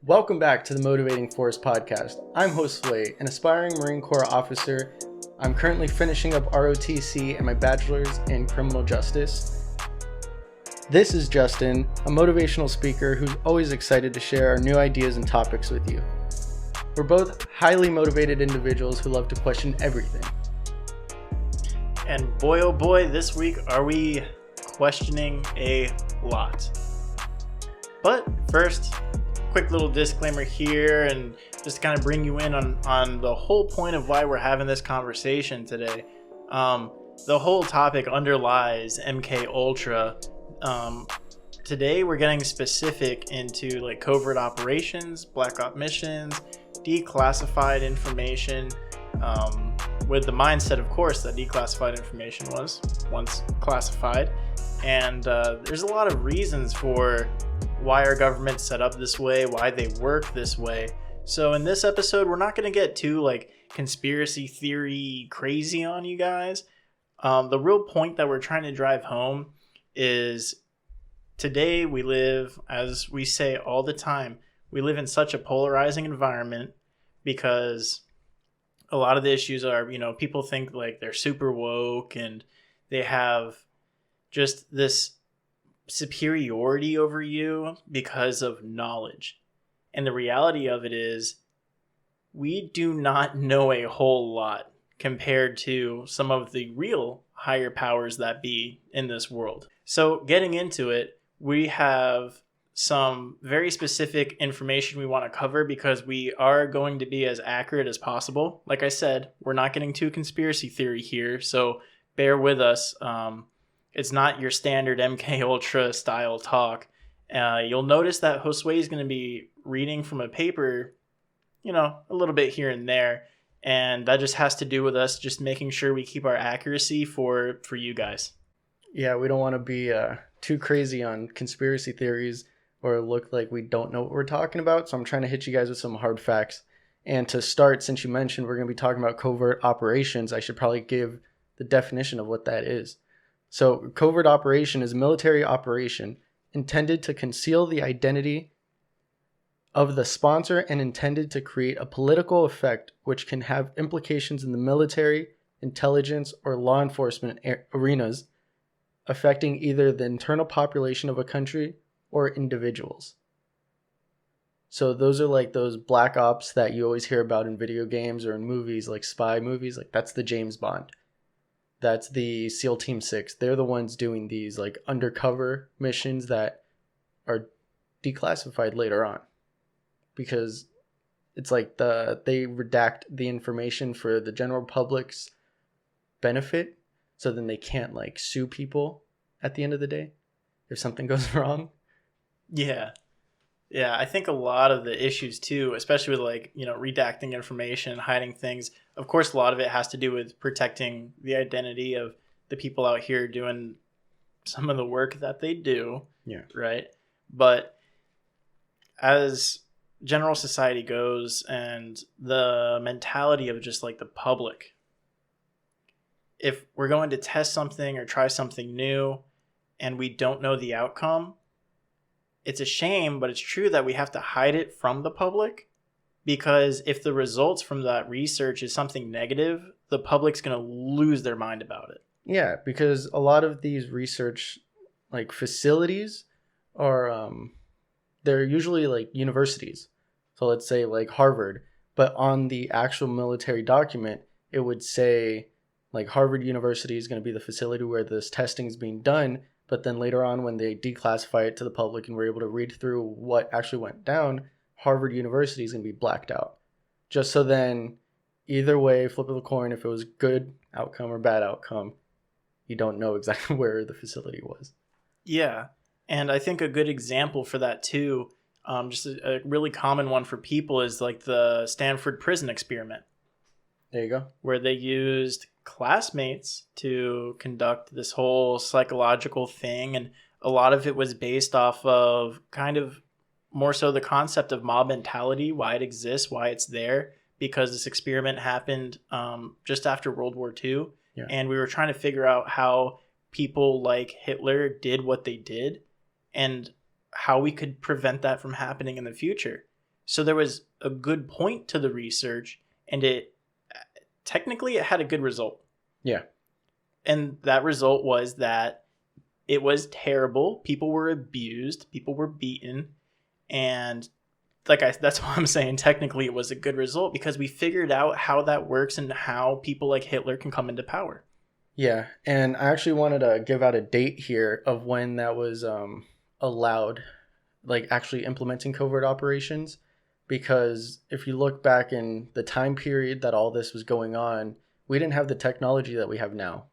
Welcome back to the Motivating Force podcast. I'm host Flay, an aspiring Marine Corps officer. I'm currently finishing up ROTC and my bachelor's in criminal justice. This is Justin, a motivational speaker who's always excited to share our new ideas and topics with you. We're both highly motivated individuals who love to question everything. And boy, oh boy, this week are we questioning a lot. But first, quick little disclaimer here and just to kind of bring you in on the whole point of why we're having this conversation today. The whole topic underlies MK Ultra. Today we're getting specific into like covert operations, black op missions, declassified information, with the mindset, of course, that declassified information was once classified. And there's a lot of reasons for why our government's set up this way, why they work this way. So in this episode, we're not going to get too like conspiracy theory crazy on you guys. The real point that we're trying to drive home is today we live, as we say all the time, we live in such a polarizing environment because a lot of the issues are, people think like they're super woke and they have just this superiority over you because of knowledge. And the reality of it is we do not know a whole lot compared to some of the real higher powers that be in this world. So getting into it, we have some very specific information we want to cover because we are going to be as accurate as possible. Like I said, we're not getting too conspiracy theory here, so bear with us. It's not your standard MK Ultra style talk. You'll notice that Josue is going to be reading from a paper, a little bit here and there. And that just has to do with us just making sure we keep our accuracy for you guys. Yeah, we don't want to be too crazy on conspiracy theories or look like we don't know what we're talking about. So I'm trying to hit you guys with some hard facts. And to start, since you mentioned we're going to be talking about covert operations, I should probably give the definition of what that is. So covert operation is a military operation intended to conceal the identity of the sponsor and intended to create a political effect which can have implications in the military, intelligence, or law enforcement arenas, affecting either the internal population of a country or individuals. So those are like those black ops that you always hear about in video games or in movies, like spy movies. Like that's the James Bond. That's the SEAL Team 6. They're the ones doing these like undercover missions that are declassified later on. Because it's like they redact the information for the general public's benefit. So then they can't like sue people at the end of the day if something goes wrong. Yeah. Yeah, I think a lot of the issues too, especially with like, redacting information, hiding things, of course, a lot of it has to do with protecting the identity of the people out here doing some of the work that they do. Yeah. Right. But as general society goes and the mentality of just like the public, if we're going to test something or try something new and we don't know the outcome, it's a shame, but it's true that we have to hide it from the public because if the results from that research is something negative, the public's going to lose their mind about it. Yeah, because a lot of these research like facilities are they're usually like universities. So let's say like Harvard, but on the actual military document, it would say like Harvard University is going to be the facility where this testing is being done. But then later on, when they declassify it to the public and we're able to read through what actually went down, Harvard University is going to be blacked out. Just so then, either way, flip of the coin, if it was good outcome or bad outcome, you don't know exactly where the facility was. Yeah. And I think a good example for that too, just a really common one for people is like the Stanford prison experiment. There you go. Where they used classmates to conduct this whole psychological thing. And a lot of it was based off of kind of more so the concept of mob mentality, why it exists, why it's there, because this experiment happened just after World War II. Yeah. And we were trying to figure out how people like Hitler did what they did and how we could prevent that from happening in the future. So there was a good point to the research, and it technically it had a good result. Yeah. And that result was that it was terrible. People were abused, people were beaten, and that's why I'm saying technically it was a good result, because we figured out how that works and how people like Hitler can come into power. Yeah, and I actually wanted to give out a date here of when that was allowed, like actually implementing covert operations, because if you look back in the time period that all this was going on, we didn't have the technology that we have now,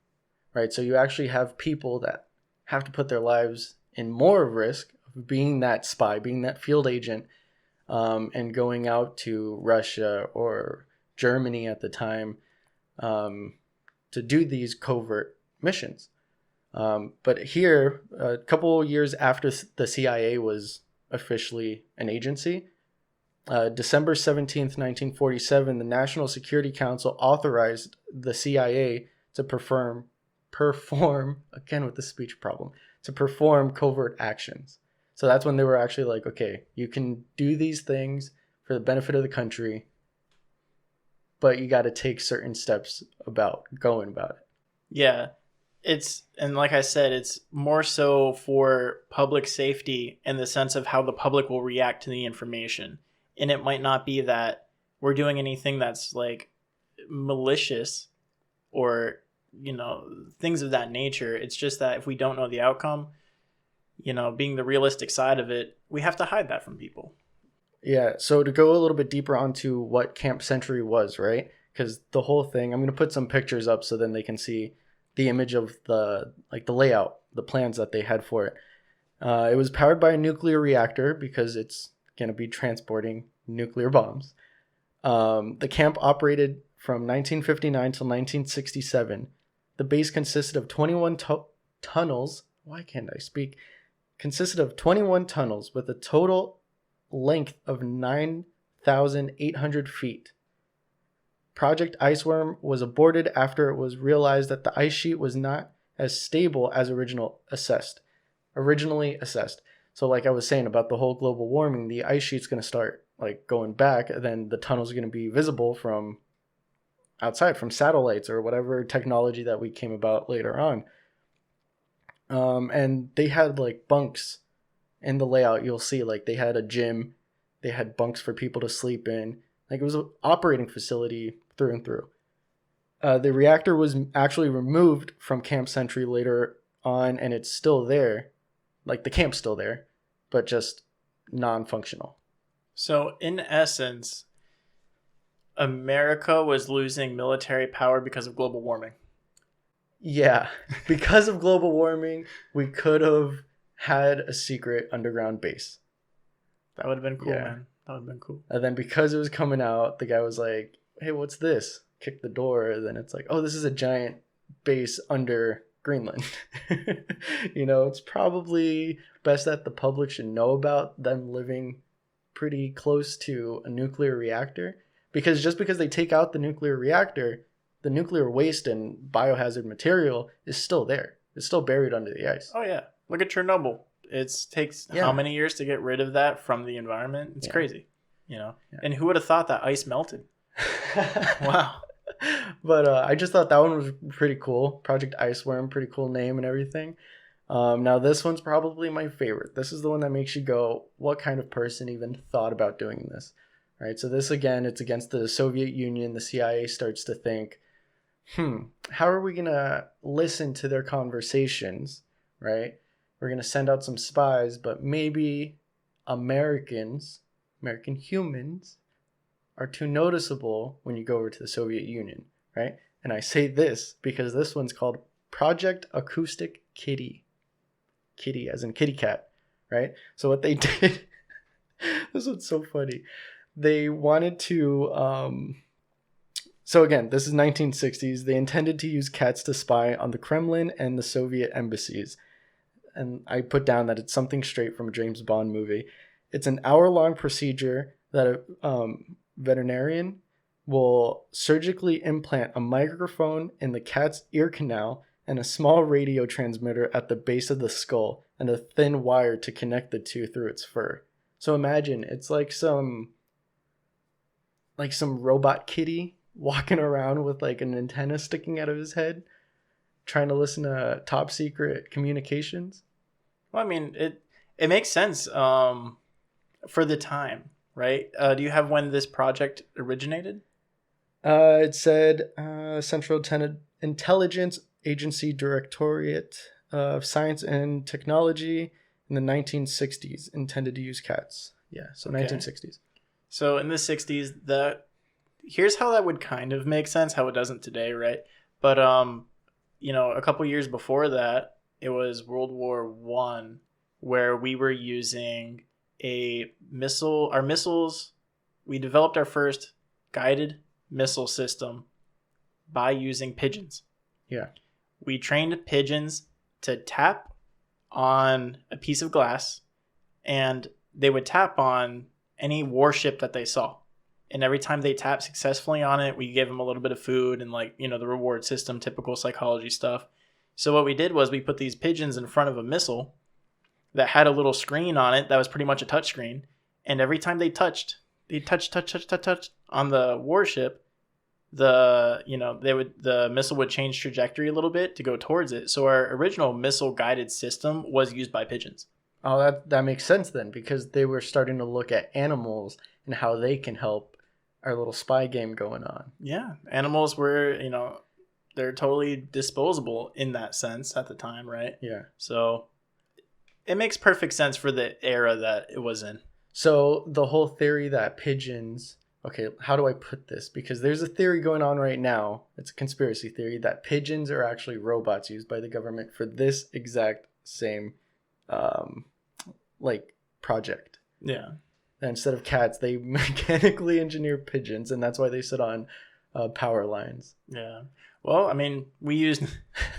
right? So you actually have people that have to put their lives in more risk of being that spy, being that field agent, and going out to Russia or Germany at the time to do these covert missions. But here, a couple years after the CIA was officially an agency, December 17th, 1947, the National Security Council authorized the CIA to perform, again with the speech problem, to perform covert actions. So that's when they were actually like, okay, you can do these things for the benefit of the country, but you got to take certain steps about going about it. Yeah. And like I said, it's more so for public safety in the sense of how the public will react to the information. And it might not be that we're doing anything that's like malicious or, things of that nature. It's just that if we don't know the outcome, being the realistic side of it, we have to hide that from people. Yeah, so to go a little bit deeper onto what Camp Century was, right? Because the whole thing, I'm going to put some pictures up so then they can see the image of the layout, the plans that they had for it. It was powered by a nuclear reactor because it's going to be transporting nuclear bombs. The camp operated from 1959 till 1967. The base consisted of 21 tunnels. Why can't I speak? Consisted of 21 tunnels with a total length of 9,800 feet. Project Iceworm was aborted after it was realized that the ice sheet was not as stable as originally assessed. So like I was saying about the whole global warming, the ice sheet's going to start like going back, and then the tunnel's going to be visible from outside, from satellites or whatever technology that we came about later on. And they had like bunks in the layout. You'll see like they had a gym, they had bunks for people to sleep in. Like it was an operating facility through and through. The reactor was actually removed from Camp Century later on, and it's still there. Like the camp's still there, but just non-functional. So in essence, America was losing military power because of global warming. Yeah, because of global warming, we could have had a secret underground base. That would have been cool, man. That would have been cool. And then because it was coming out, the guy was like, hey, what's this? Kick the door. And then it's like, oh, this is a giant base under Greenland. It's probably best that the public should know about them living pretty close to a nuclear reactor. Because just because they take out the nuclear reactor, the nuclear waste and biohazard material is still there. It's still buried under the ice. Oh, yeah. Look at Chernobyl. It takes how many years to get rid of that from the environment? It's crazy, Yeah. And who would have thought that ice melted? Wow. But I just thought that one was pretty cool. Project Iceworm, pretty cool name and everything. Now this one's probably my favorite. This is the one that makes you go, what kind of person even thought about doing this? Right. So this, again, it's against the Soviet Union. The CIA starts to think, how are we going to listen to their conversations? Right. We're going to send out some spies, but maybe American humans are too noticeable when you go over to the Soviet Union, right? And I say this because this one's called Project Acoustic Kitty. Kitty as in kitty cat, right? So what they did, this one's so funny. They wanted to, so again, this is 1960s. They intended to use cats to spy on the Kremlin and the Soviet embassies. And I put down that it's something straight from a James Bond movie. It's an hour-long procedure that a veterinarian will surgically implant a microphone in the cat's ear canal and a small radio transmitter at the base of the skull and a thin wire to connect the two through its fur. So imagine, it's like some like some robot kitty walking around with like an antenna sticking out of his head, trying to listen to top secret communications. Well, I mean, it makes sense for the time, right? Do you have when this project originated? It said Central Intelligence Agency Directorate of Science and Technology in the 1960s intended to use cats. Yeah, so Okay. 1960s. So in the 60s, here's how that would kind of make sense, how it doesn't today, right? But a couple years before that, it was World War One, where we were using a missile. Our missiles, we developed our first guided missile system by using pigeons. Yeah. We trained pigeons to tap on a piece of glass, and they would tap on any warship that they saw. And every time they tapped successfully on it, we gave them a little bit of food and the reward system, typical psychology stuff. So what we did was we put these pigeons in front of a missile that had a little screen on it that was pretty much a touch screen. And every time they touched on the warship, the missile would change trajectory a little bit to go towards it. So our original missile guided system was used by pigeons. Oh, that makes sense then, because they were starting to look at animals and how they can help our little spy game going on. Yeah, animals were, they're totally disposable in that sense at the time, right? Yeah. So it makes perfect sense for the era that it was in. So the whole theory that pigeons, okay, how do I put this? Because there's a theory going on right now. It's a conspiracy theory that pigeons are actually robots used by the government for this exact same project. Yeah. And instead of cats, they mechanically engineer pigeons, and that's why they sit on power lines. Yeah. Well, I mean, we used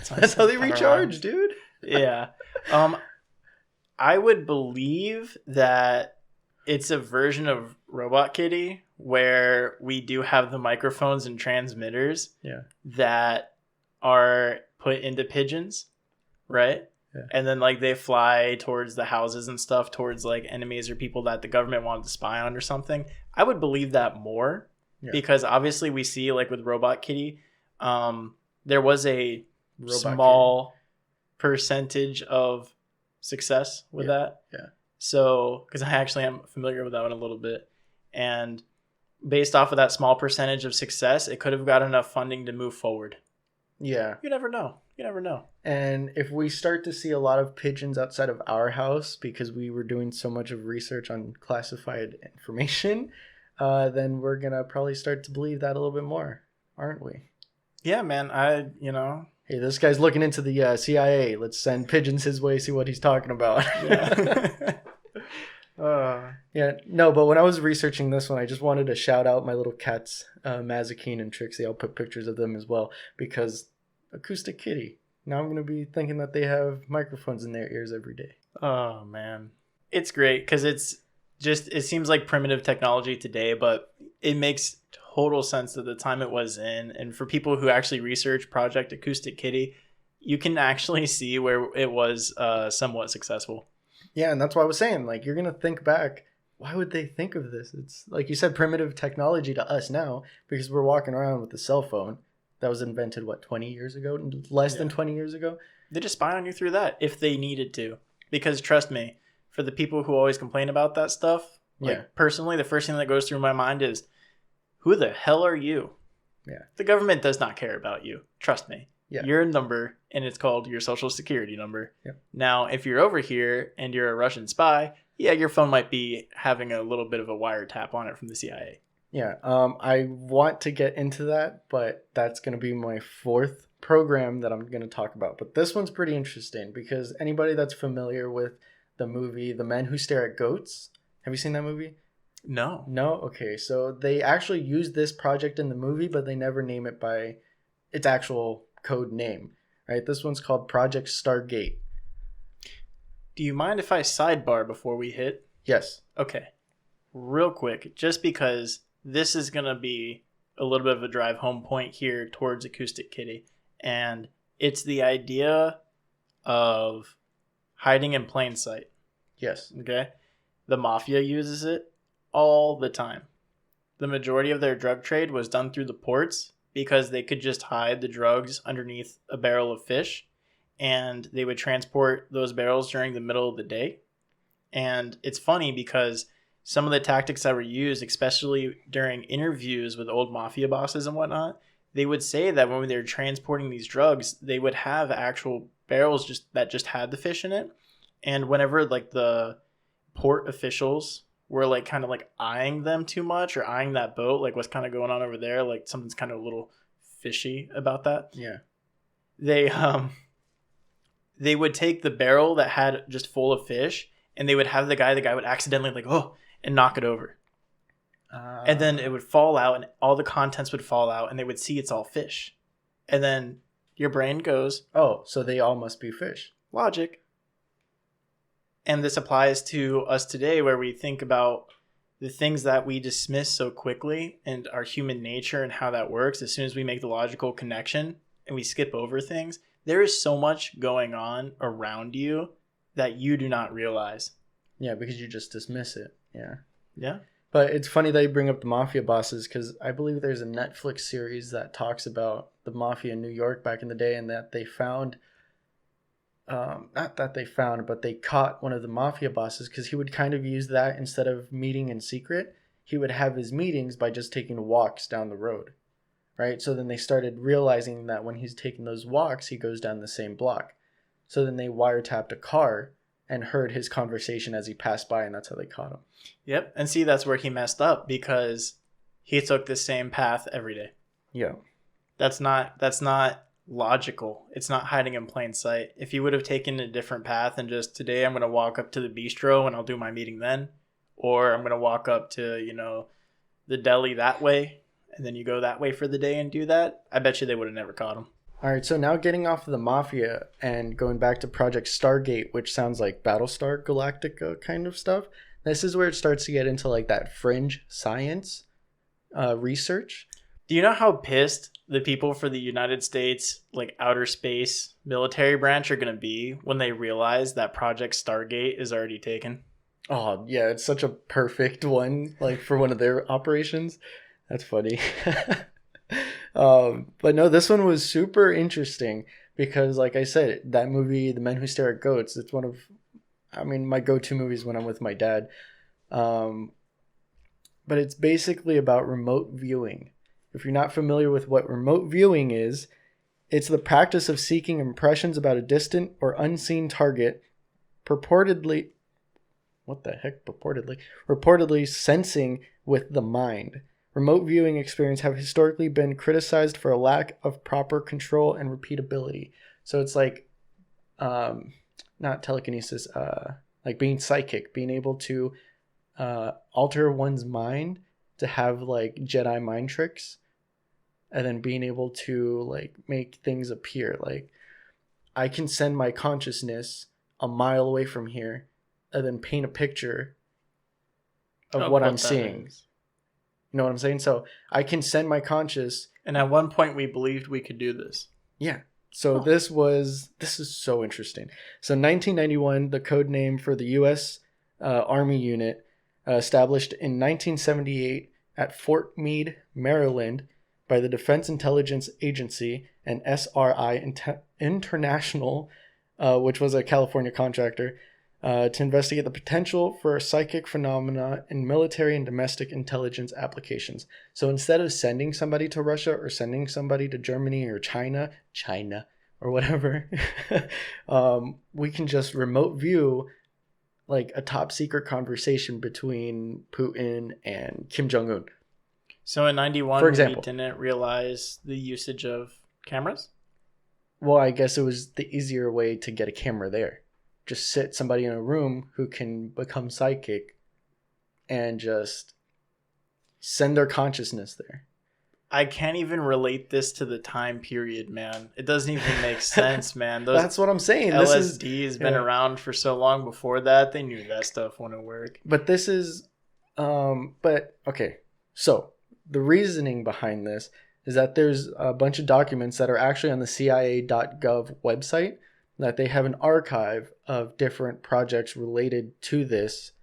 That's how they recharge, dude. Yeah. I would believe that it's a version of Robot Kitty where we do have the microphones and transmitters that are put into pigeons, right? Yeah. And then they fly towards the houses and stuff, towards enemies or people that the government wanted to spy on or something. I would believe that more because obviously we see with Robot Kitty, there was a small percentage of success with that. Yeah. So, because I actually am familiar with that one a little bit. And based off of that small percentage of success, it could have got enough funding to move forward. Yeah. You never know. You never know. And if we start to see a lot of pigeons outside of our house because we were doing so much of research on classified information, then we're going to probably start to believe that a little bit more, aren't we? Yeah, man. Hey, this guy's looking into the CIA. Let's send pigeons his way, see what he's talking about. But when I was researching this one, I just wanted to shout out my little cats, Mazikeen and Trixie. I'll put pictures of them as well because Acoustic Kitty. Now I'm going to be thinking that they have microphones in their ears every day. Oh, man. It's great because it seems like primitive technology today, but it makes total sense at the time it was in. And for people who actually research Project Acoustic Kitty, you can actually see where it was somewhat successful. Yeah, and that's why I was saying, you're going to think back, why would they think of this? It's, like you said, primitive technology to us now because we're walking around with a cell phone that was invented, 20 years ago? Less than 20 years ago? They just spy on you through that if they needed to. Because trust me, for the people who always complain about that stuff, personally, the first thing that goes through my mind is, who the hell are you? Yeah. The government does not care about you. Trust me. Yeah. You're a number, and it's called your social security number. Yeah. Now, if you're over here and you're a Russian spy, your phone might be having a little bit of a wiretap on it from the CIA. Yeah, I want to get into that, but that's going to be my fourth program that I'm going to talk about. But this one's pretty interesting because anybody that's familiar with the movie The Men Who Stare at Goats, have you seen that movie? No. No? Okay, so they actually use this project in the movie, but they never name it by its actual code name, right? This one's called Project Stargate. Do you mind if I sidebar before we hit? Yes. Okay. Real quick, just because this is going to be a little bit of a drive home point here towards Acoustic Kitty. And it's the idea of hiding in plain sight. Yes. Okay. The mafia uses it all the time. the majority of their drug trade was done through the ports because they could just hide the drugs underneath a barrel of fish, and they would transport those barrels during the middle of the day. And it's funny because some of the tactics that were used, especially during interviews with old mafia bosses and whatnot, they would say that when they were transporting these drugs, they would have actual barrels just had the fish in it. And whenever like the port officials were like kind of like eyeing them too much or eyeing that boat, like what's kind of going on over there, like something's kind of a little fishy about that. Yeah. They would take the barrel that had just full of fish, and they would have the guy would accidentally like, oh, and knock it over. And then it would fall out, and all the contents would fall out, and they would see it's all fish. And then your brain goes, oh, so they all must be fish. Logic. And this applies to us today, where we think about the things that we dismiss so quickly and our human nature and how that works. As soon as we make the logical connection and we skip over things, there is so much going on around you that you do not realize. Yeah, because you just dismiss it. Yeah. Yeah. But it's funny that you bring up the mafia bosses, because I believe there's a Netflix series that talks about the mafia in New York back in the day, and that they found, not that they found, but they caught one of the mafia bosses, because he would kind of use that instead of meeting in secret. He would have his meetings by just taking walks down the road, right? So then they started realizing that when he's taking those walks, he goes down the same block. So then they wiretapped a car and heard his conversation as he passed by, and that's how they caught him. Yep. And see, that's where he messed up, because he took the same path every day. Yeah. That's not logical. It's not hiding in plain sight. If you would have taken a different path and just, today I'm going to walk up to the bistro and I'll do my meeting then, or I'm going to walk up to, the deli that way, and then you go that way for the day and do that, I bet you they would have never caught him. All right, so now getting off of the mafia and going back to Project Stargate, which sounds like Battlestar Galactica kind of stuff. This is where it starts to get into like that fringe science research. Do you know how pissed the people for the United States, like outer space military branch, are going to be when they realize that Project Stargate is already taken? Oh, yeah, it's such a perfect one, like for one of their operations. That's funny. But no, this one was super interesting because, like I said, that movie, The Men Who Stare at Goats, it's one of, my go-to movies when I'm with my dad. But it's basically about remote viewing. If you're not familiar with what remote viewing is, it's the practice of seeking impressions about a distant or unseen target, purportedly sensing with the mind. Remote viewing experience have historically been criticized for a lack of proper control and repeatability. So it's like, not telekinesis, like being psychic, being able to alter one's mind to have like Jedi mind tricks, and then being able to like make things appear. Like I can send my consciousness a mile away from here and then paint a picture of what I'm seeing. Is. You know what I'm saying? So I can send my conscious. And at one point we believed we could do this. Yeah. So this is so interesting. So 1991, the code name for the U.S. Army unit established in 1978 at Fort Meade, Maryland by the Defense Intelligence Agency and SRI International, which was a California contractor, to investigate the potential for psychic phenomena in military and domestic intelligence applications. So instead of sending somebody to Russia or sending somebody to Germany or China or whatever, we can just remote view like a top secret conversation between Putin and Kim Jong-un. So in 91, for example, we didn't realize the usage of cameras? Well, I guess it was the easier way to get a camera there. Just sit somebody in a room who can become psychic and just send their consciousness there. I can't even relate this to the time period, man. It doesn't even make sense, man. That's what I'm saying. LSD has been around for so long before that. They knew that stuff wouldn't work. But this is, okay. So the reasoning behind this is that there's a bunch of documents that are actually on the CIA.gov website, that they have an archive of different projects related to this,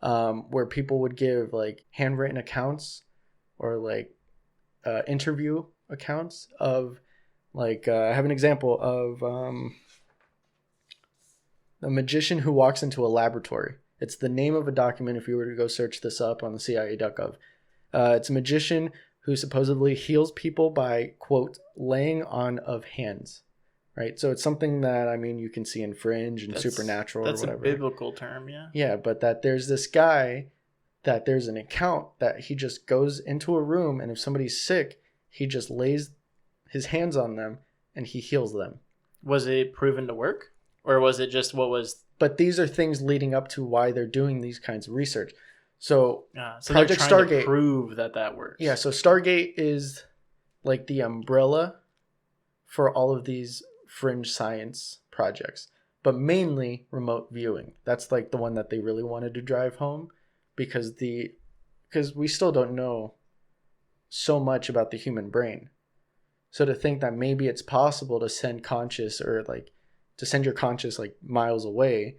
where people would give like handwritten accounts or like interview accounts of like I have an example of a magician who walks into a laboratory. It's the name of a document if you were to go search this up on the CIA.gov. It's a magician who supposedly heals people by, quote, laying on of hands, right? So it's something that, I mean, you can see in Fringe and Supernatural or whatever. That's a biblical term, yeah. Yeah, but that there's this guy that there's an account that he just goes into a room, and if somebody's sick, he just lays his hands on them and he heals them. Was it proven to work? Or was it just what was... But these are things leading up to why they're doing these kinds of research. So Project Stargate, to prove that works. Yeah, so Stargate is like the umbrella for all of these fringe science projects, but mainly remote viewing. That's like the one that they really wanted to drive home because we still don't know so much about the human brain. So to think that maybe it's possible to send conscious or like to send your conscious like miles away,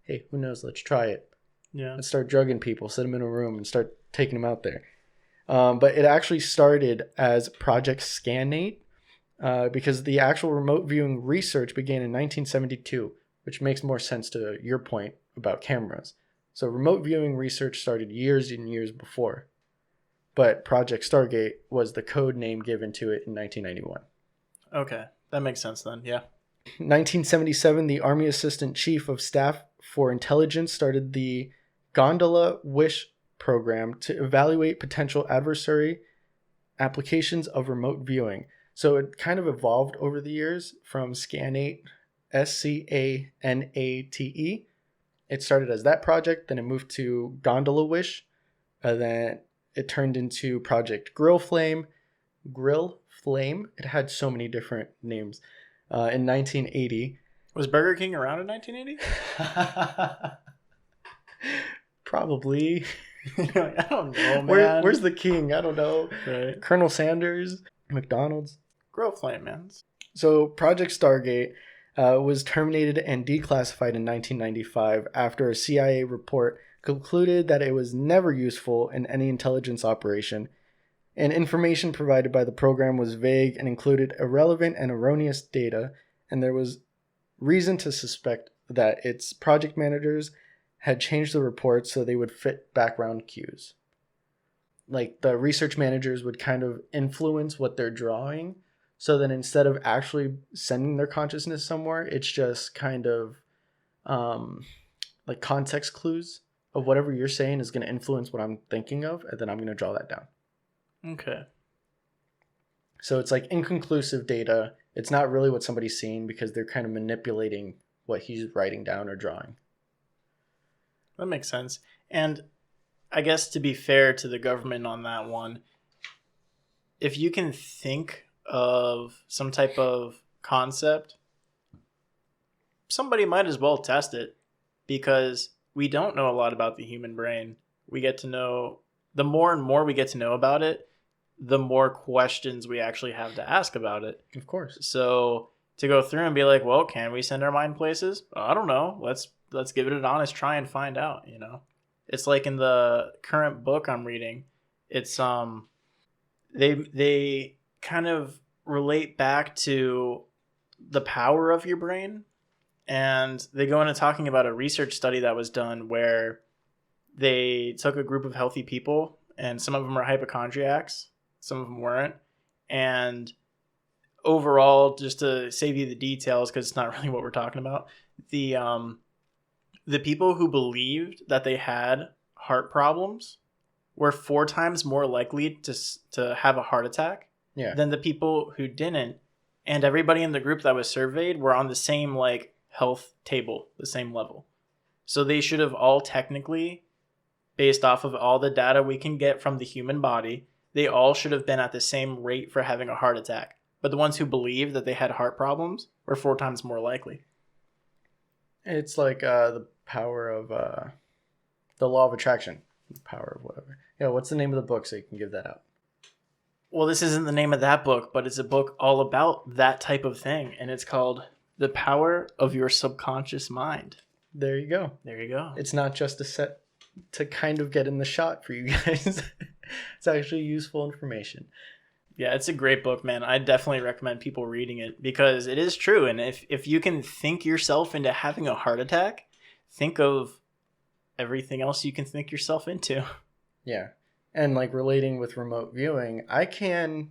hey, who knows? Let's try it. Yeah. Let's start drugging people, sit them in a room and start taking them out there. But it actually started as Project Scanate because the actual remote viewing research began in 1972, which makes more sense to your point about cameras. So remote viewing research started years and years before, but Project Stargate was the code name given to it in 1991. Okay, that makes sense then, yeah. 1977, the Army Assistant Chief of Staff for Intelligence started the Gondola Wish program to evaluate potential adversary applications of remote viewing. So it kind of evolved over the years from Scanate, Scanate. It started as that project, then it moved to Gondola Wish, and then it turned into Project Grill Flame. It had so many different names. In 1980. Was Burger King around in 1980? Probably. I don't know, man. Where's the king? I don't know. Right. Colonel Sanders, McDonald's. Grill Flame, man. So Project Stargate was terminated and declassified in 1995 after a CIA report concluded that it was never useful in any intelligence operation, and information provided by the program was vague and included irrelevant and erroneous data, and there was reason to suspect that its project managers had changed the reports so they would fit background cues. Like the research managers would kind of influence what they're drawing, so that instead of actually sending their consciousness somewhere, it's just kind of like context clues of whatever you're saying is going to influence what I'm thinking of, and then I'm going to draw that down. Okay. So it's like inconclusive data. It's not really what somebody's seeing because they're kind of manipulating what he's writing down or drawing. That makes sense. And I guess to be fair to the government on that one, if you can think of some type of concept, somebody might as well test it because we don't know a lot about the human brain. We get to know, the more and more we get to know about it, the more questions we actually have to ask about it. Of course. So to go through and be like, well, can we send our mind places? I don't know. Let's give it an honest try and find out, you know. It's like in the current book I'm reading, it's they kind of relate back to the power of your brain, and they go into talking about a research study that was done where they took a group of healthy people, and some of them are hypochondriacs, some of them weren't. And overall, just to save you the details, because it's not really what we're talking about, the people who believed that they had heart problems were 4 times more likely to have a heart attack than the people who didn't. And everybody in the group that was surveyed were on the same like health table, the same level. So they should have all technically, based off of all the data we can get from the human body, they all should have been at the same rate for having a heart attack. But the ones who believed that they had heart problems were 4 times more likely. It's like the power of the law of attraction. The power of whatever. Yeah, what's the name of the book so you can give that out? Well, this isn't the name of that book, but it's a book all about that type of thing. And it's called The Power of Your Subconscious Mind. There you go. There you go. It's not just a set to kind of get in the shot for you guys. It's actually useful information. Yeah, it's a great book, man. I definitely recommend people reading it because it is true. And if you can think yourself into having a heart attack, think of everything else you can think yourself into. Yeah. And like relating with remote viewing, I can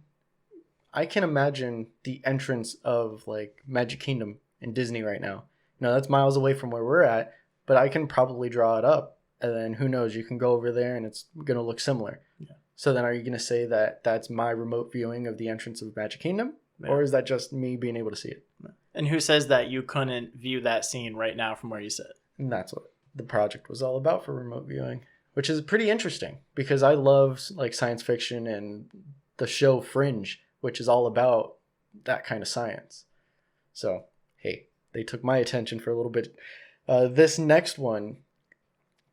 imagine the entrance of like Magic Kingdom in Disney right now. That's miles away from where we're at, but I can probably draw it up, and then who knows, you can go over there and it's going to look similar. Yeah. So then are you going to say that that's my remote viewing of the entrance of Magic Kingdom? Yeah. Or is that just me being able to see it? And who says that you couldn't view that scene right now from where you sit? And that's what the project was all about for remote viewing, which is pretty interesting because I love like science fiction and the show Fringe, which is all about that kind of science. So, hey, they took my attention for a little bit. This next one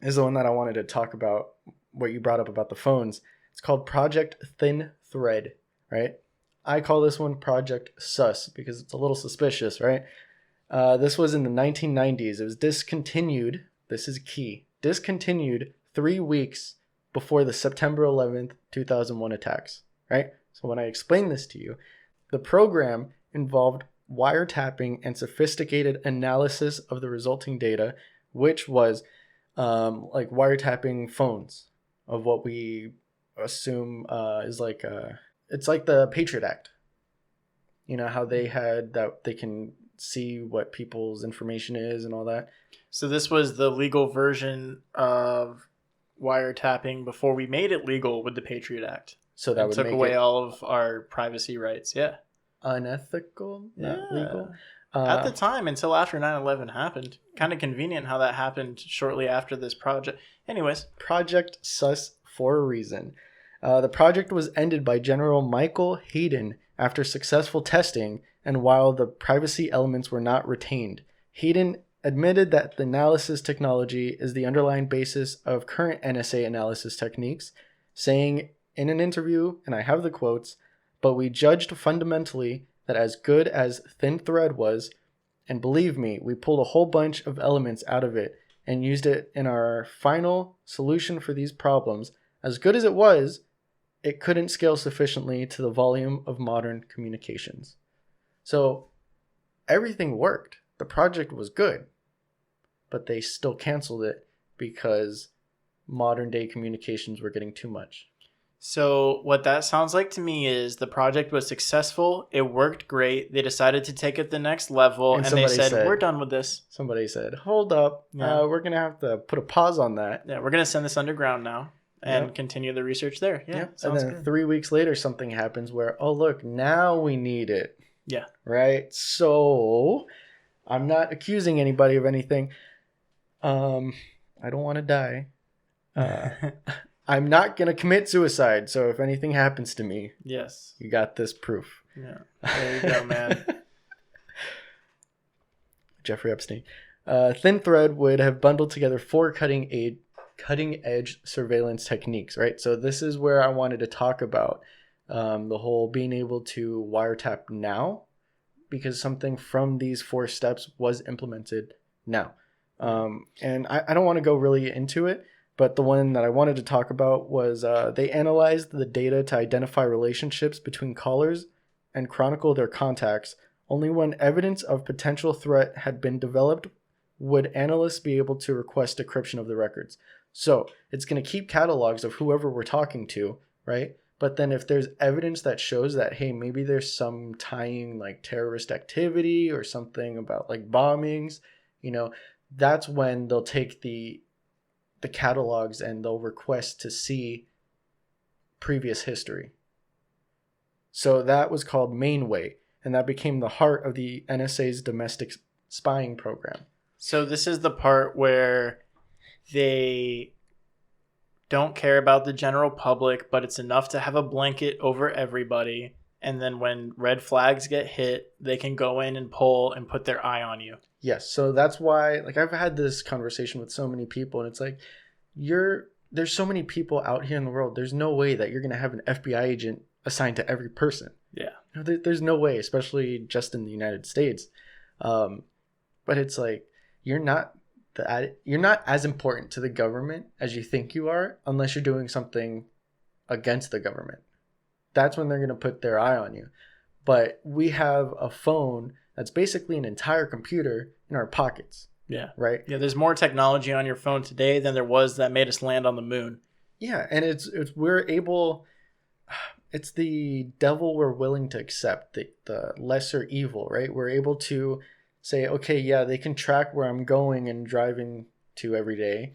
is the one that I wanted to talk about, what you brought up about the phones. It's called Project Thin Thread, right? I call this one Project Sus because it's a little suspicious, right? This was in the 1990s. It was discontinued. This is key. Discontinued 3 weeks before the September 11th, 2001 attacks, right? So when I explain this to you, the program involved wiretapping and sophisticated analysis of the resulting data, which was like wiretapping phones of what we assume is like it's like the Patriot Act. You know how they had that they can see what people's information is and all that. So this was the legal version of wiretapping before we made it legal with the Patriot Act. So that would took make away it all of our privacy rights. Yeah. Unethical, not legal. At the time, until after 9/11 happened. Kind of convenient how that happened shortly after this project. Anyways. Project Sus for a reason. The project was ended by General Michael Hayden after successful testing and while the privacy elements were not retained. Hayden admitted that the analysis technology is the underlying basis of current NSA analysis techniques, saying in an interview, and I have the quotes, "But we judged fundamentally that as good as Thin Thread was, and believe me, we pulled a whole bunch of elements out of it and used it in our final solution for these problems. As good as it was, it couldn't scale sufficiently to the volume of modern communications." So everything worked. The project was good, but they still canceled it because modern day communications were getting too much. So what that sounds like to me is the project was successful. It worked great. They decided to take it the next level, and they said, we're done with this. Somebody said, hold up. Yeah. We're going to have to put a pause on that. Yeah, we're going to send this underground now and continue the research there. Yeah, and then good. 3 weeks later, something happens where, oh, look, now we need it. Yeah. Right? So I'm not accusing anybody of anything. I don't want to die. I'm not going to commit suicide. So if anything happens to me, yes, you got this proof. Yeah. There you go, man. Jeffrey Epstein. Thin Thread would have bundled together 4 cutting-edge surveillance techniques, right? So this is where I wanted to talk about the whole being able to wiretap now, because something from these 4 steps was implemented now. And I don't want to go really into it, but the one that I wanted to talk about was they analyzed the data to identify relationships between callers and chronicle their contacts. Only when evidence of potential threat had been developed would analysts be able to request decryption of the records. So it's going to keep catalogs of whoever we're talking to, right? But then if there's evidence that shows that, hey, maybe there's some tying like terrorist activity or something about like bombings, that's when they'll take the catalogs and they'll request to see previous history. So that was called Mainway, and that became the heart of the NSA's domestic spying program. So this is the part where they don't care about the general public, but it's enough to have a blanket over everybody. And then when red flags get hit, they can go in and pull and put their eye on you. Yes. So that's why, like, I've had this conversation with so many people, and it's like, there's so many people out here in the world. There's no way that you're going to have an FBI agent assigned to every person. Yeah. There's no way, especially just in the United States. But it's like, you're not as important to the government as you think you are, unless you're doing something against the government. That's when they're going to put their eye on you. But we have a phone that's basically an entire computer in our pockets. Yeah. Right? Yeah, there's more technology on your phone today than there was that made us land on the moon. Yeah, and it's we're able, it's the devil we're willing to accept, the lesser evil, right? We're able to say, okay, yeah, they can track where I'm going and driving to every day.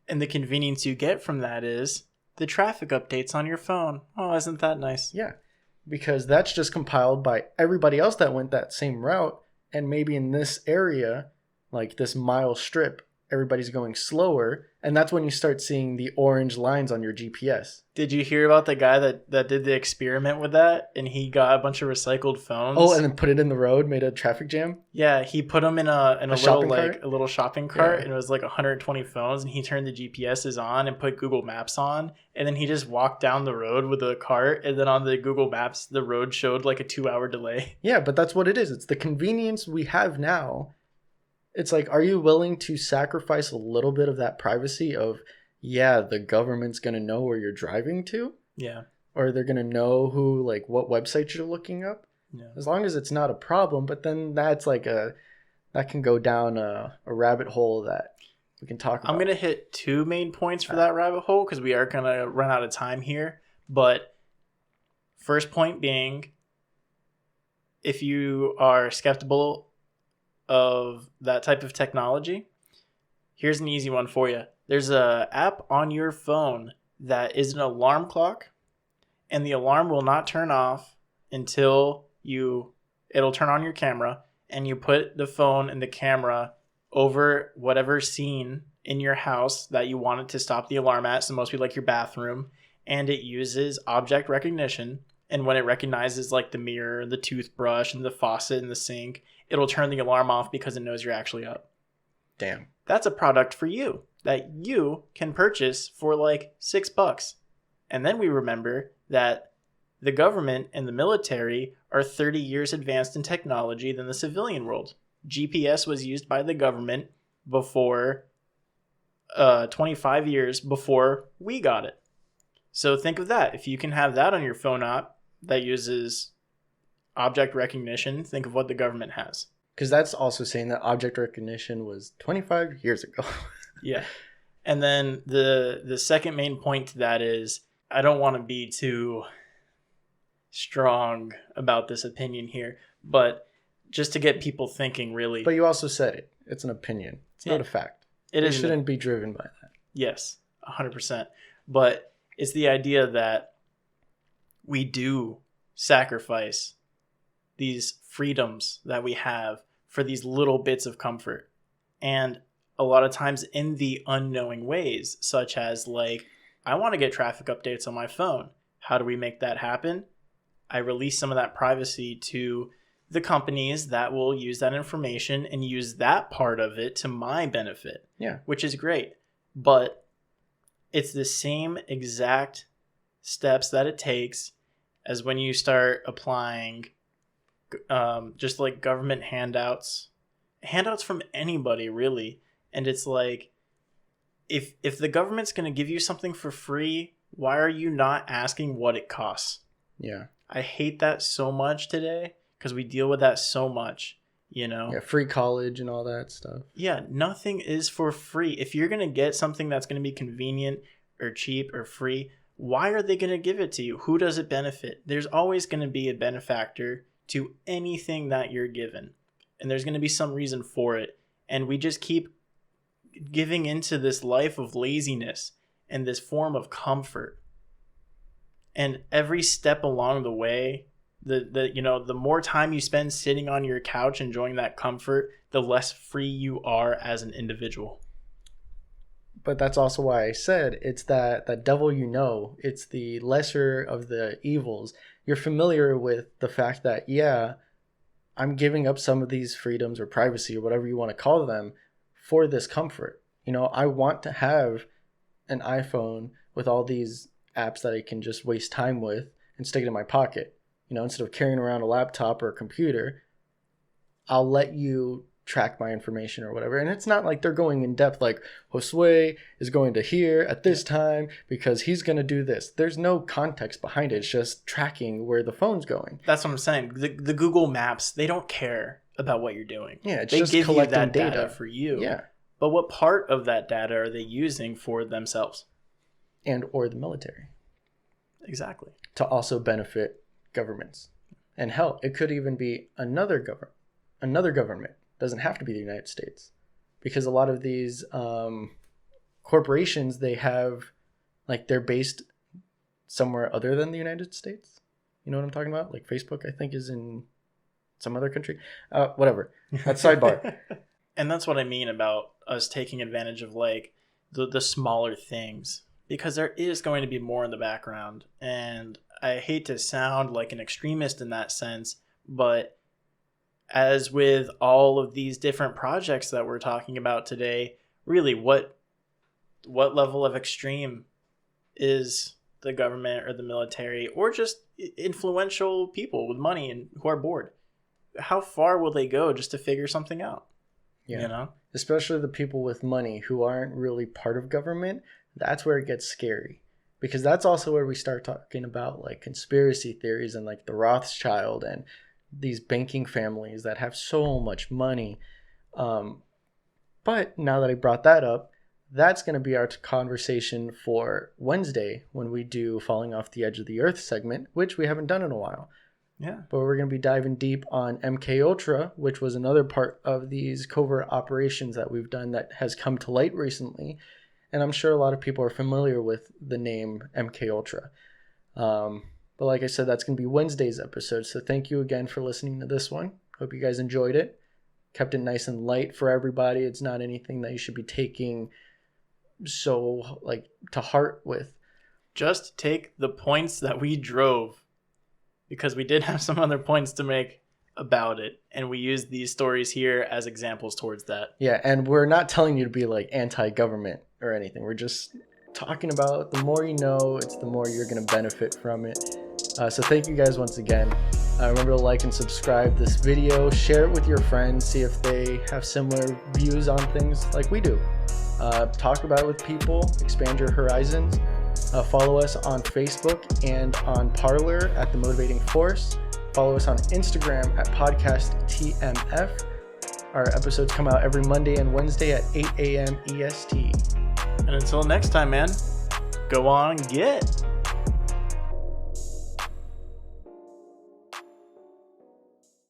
And the convenience you get from that is the traffic updates on your phone. Oh, isn't that nice? Yeah, because that's just compiled by everybody else that went that same route. And maybe in this area, like this mile strip, everybody's going slower. And that's when you start seeing the orange lines on your GPS. Did you hear about the guy that did the experiment with that? And he got a bunch of recycled phones. Oh, and then put it in the road, made a traffic jam? Yeah, he put them in a little shopping like cart? a little shopping cart, Yeah. and it was like 120 phones, and he turned the GPSs on and put Google Maps on, and then he just walked down the road with the cart, and then on the Google Maps the road showed like a 2-hour delay. Yeah, but that's what it is. It's the convenience we have now. It's like, are you willing to sacrifice a little bit of that privacy of, yeah, the government's going to know where you're driving to? Yeah. Or they're going to know what website you're looking up? Yeah. As long as it's not a problem, but then that's like that can go down a rabbit hole that we can talk about. I'm going to hit 2 main points for that rabbit hole because we are going to run out of time here. But first point being, if you are skeptical of that type of technology, here's an easy one for you. There's a app on your phone that is an alarm clock, and the alarm will not turn off until it'll turn on your camera, and you put the phone and the camera over whatever scene in your house that you want it to stop the alarm at. So mostly like your bathroom, and it uses object recognition. And when it recognizes like the mirror, the toothbrush, and the faucet and the sink, it'll turn the alarm off because it knows you're actually up. Damn. That's a product for you that you can purchase for like $6. And then we remember that the government and the military are 30 years advanced in technology than the civilian world. GPS was used by the government before 25 years before we got it. So think of that. If you can have that on your phone app that uses object recognition, think of what the government has. Because that's also saying that object recognition was 25 years ago. Yeah. And then the second main point to that is, I don't want to be too strong about this opinion here, but just to get people thinking, really. But you also said it. It's an opinion. It's not a fact. It shouldn't be driven by that. Yes, 100%. But it's the idea that we do sacrifice these freedoms that we have for these little bits of comfort. And a lot of times in the unknowing ways, such as like, I want to get traffic updates on my phone. How do we make that happen? I release some of that privacy to the companies that will use that information and use that part of it to my benefit. Yeah. Which is great. But it's the same exact steps that it takes as when you start applying just like government handouts from anybody, really. And it's like, if the government's going to give you something for free, why are you not asking what it costs? Yeah. I hate that so much today because we deal with that so much, you know? Yeah, free college and all that stuff. Yeah, nothing is for free. If you're going to get something that's going to be convenient or cheap or free, why are they going to give it to you? Who does it benefit? There's always going to be a benefactor to anything that you're given. And there's going to be some reason for it. And we just keep giving into this life of laziness and this form of comfort. And every step along the way, the more time you spend sitting on your couch enjoying that comfort, the less free you are as an individual. But that's also why I said it's that devil it's the lesser of the evils. You're familiar with the fact that, yeah, I'm giving up some of these freedoms or privacy or whatever you want to call them for this comfort. I want to have an iPhone with all these apps that I can just waste time with and stick it in my pocket. Instead of carrying around a laptop or a computer, I'll let you track my information or whatever. And it's not like they're going in depth like Josue is going to here at this time because he's going to do this. There's no context behind it. It's just tracking where the phone's going. That's what I'm saying. The Google Maps, they don't care about what you're doing. Yeah, it's they just give collecting you that data for you. Yeah. But what part of that data are they using for themselves? And or the military. Exactly. To also benefit governments. And hell, it could even be another government. Doesn't have to be the United States. Because a lot of these corporations, they have, like, they're based somewhere other than the United States. You know what I'm talking about? Like Facebook, I think, is in some other country. Whatever. That's sidebar. And that's what I mean about us taking advantage of, like, the smaller things. Because there is going to be more in the background. And I hate to sound like an extremist in that sense, but as with all of these different projects that we're talking about today, really what level of extreme is the government or the military or just influential people with money and who are bored? How far will they go just to figure something out? Yeah. You know? Especially the people with money who aren't really part of government. That's where it gets scary. Because that's also where we start talking about like conspiracy theories and like the Rothschild and these banking families that have so much money. But now that I brought that up, that's going to be our conversation for Wednesday when we do Falling Off the Edge of the Earth segment, which we haven't done in a while. Yeah. But we're going to be diving deep on MK Ultra, which was another part of these covert operations that we've done that has come to light recently. And I'm sure a lot of people are familiar with the name MK Ultra. But like I said, that's going to be Wednesday's episode. So thank you again for listening to this one. Hope you guys enjoyed it. Kept it nice and light for everybody. It's not anything that you should be taking so like to heart with. Just take the points that we drove, because we did have some other points to make about it, and we use these stories here as examples towards that. Yeah, and we're not telling you to be like anti-government or anything. We're just talking about the more you know, it's the more you're going to benefit from it. So thank you guys once again. Remember to like and subscribe this video, share it with your friends, see if they have similar views on things like we do. Talk about it with people, expand your horizons. Follow us on Facebook and on Parler at The Motivating Force. Follow us on Instagram at podcasttmf. Our episodes come out every Monday and Wednesday at 8 a.m. EST. And until next time, man, go on, get